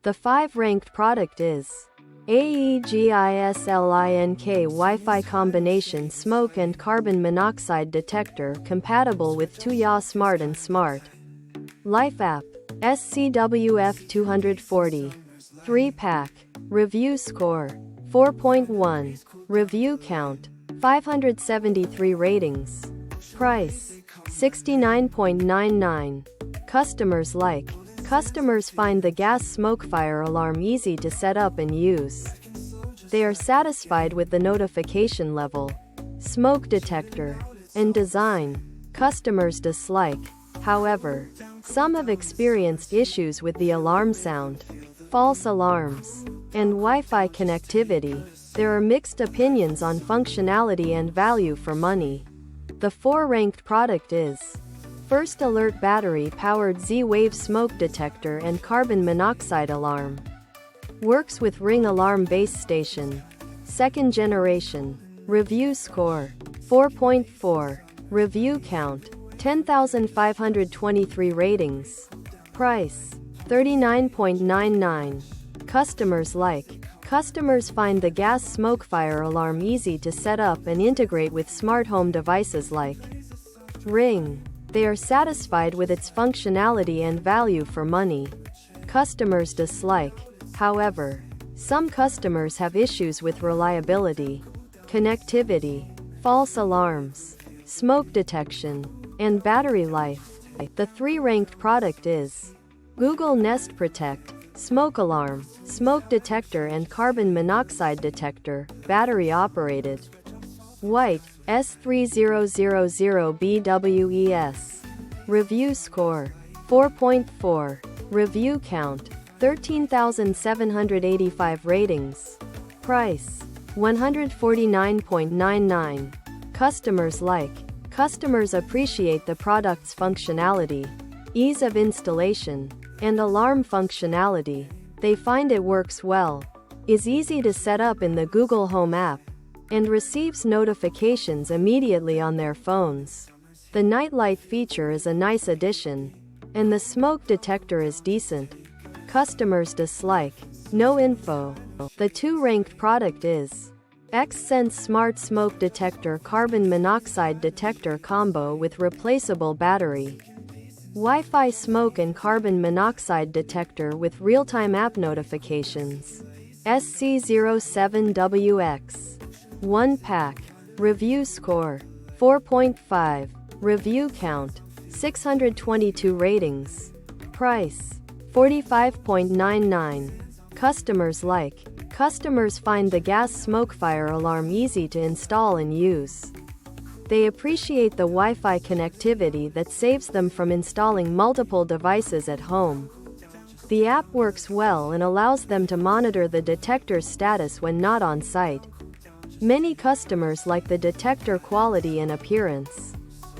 The 5th ranked product is AEGISLINK Wi-Fi Combination Smoke and Carbon Monoxide Detector compatible with Tuya Smart and Smart Life app. SCWF 240. 3-pack. Review score 4.1. Review count 573 ratings. Price $69.99. Customers like. Customers find the gas smoke fire alarm easy to set up and use. They are satisfied with the notification level, smoke detector, and design. Customers dislike. However, some have experienced issues with the alarm sound, false alarms, and Wi-Fi connectivity. There are mixed opinions on functionality and value for money. The 4th-ranked product is First Alert battery-powered Z-Wave smoke detector and carbon monoxide alarm. Works with Ring alarm base station. 2nd generation. Review score 4.4. Review count 10,523 ratings. Price $39.99. Customers like. Customers find the gas smoke fire alarm easy to set up and integrate with smart home devices like Ring. They are satisfied with its functionality and value for money. Customers dislike. However, some customers have issues with reliability, connectivity, false alarms, smoke detection, and battery life. The 3rd-ranked product is Google Nest Protect Smoke Alarm, Smoke Detector and Carbon Monoxide Detector, Battery Operated. White, S3000BWES. Review score 4.4. Review count 13,785 ratings. Price $149.99. Customers like. Customers appreciate the product's functionality, ease of installation, and alarm functionality. They find it works well, is easy to set up in the Google Home app, and receives notifications immediately on their phones. The nightlight feature is a nice addition, and the smoke detector is decent. Customers dislike. No info. The 2nd-ranked product is X-Sense Smart Smoke Detector Carbon Monoxide Detector Combo with Replaceable Battery. Wi-Fi smoke and carbon monoxide detector with real-time app notifications. SC07WX. 1-pack. Review score 4.5. Review count 622 ratings. Price $45.99. Customers like. Customers find the gas smoke fire alarm easy to install and use. They appreciate the Wi-Fi connectivity that saves them from installing multiple devices at home. The app works well and allows them to monitor the detector's status when not on site. Many customers like the detector quality and appearance.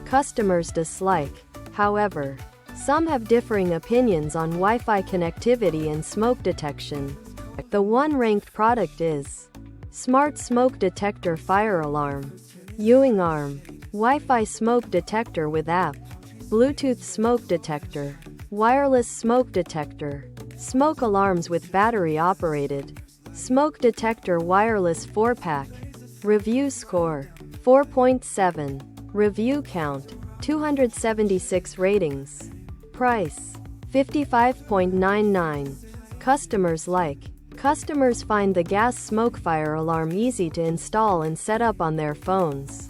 Customers dislike. However, some have differing opinions on Wi-Fi connectivity and smoke detection. The 1st-ranked product is Smart Smoke Detector Fire Alarm. Ewing Arm. Wi-Fi smoke detector with app. Bluetooth smoke detector. Wireless smoke detector. Smoke alarms with battery operated. Smoke detector wireless 4-pack. Review score 4.7. Review count 276 ratings. Price $55.99. Customers like. Customers find the gas smoke fire alarm easy to install and set up on their phones.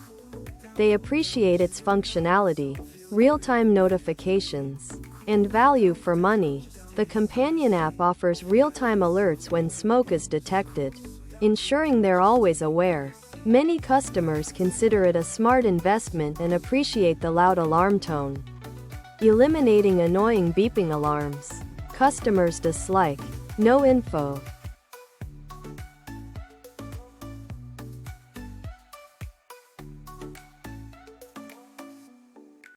They appreciate its functionality, real-time notifications, and value for money. The companion app offers real-time alerts when smoke is detected, ensuring they're always aware. Many customers consider it a smart investment and appreciate the loud alarm tone. Eliminating annoying beeping alarms. Customers dislike. No info.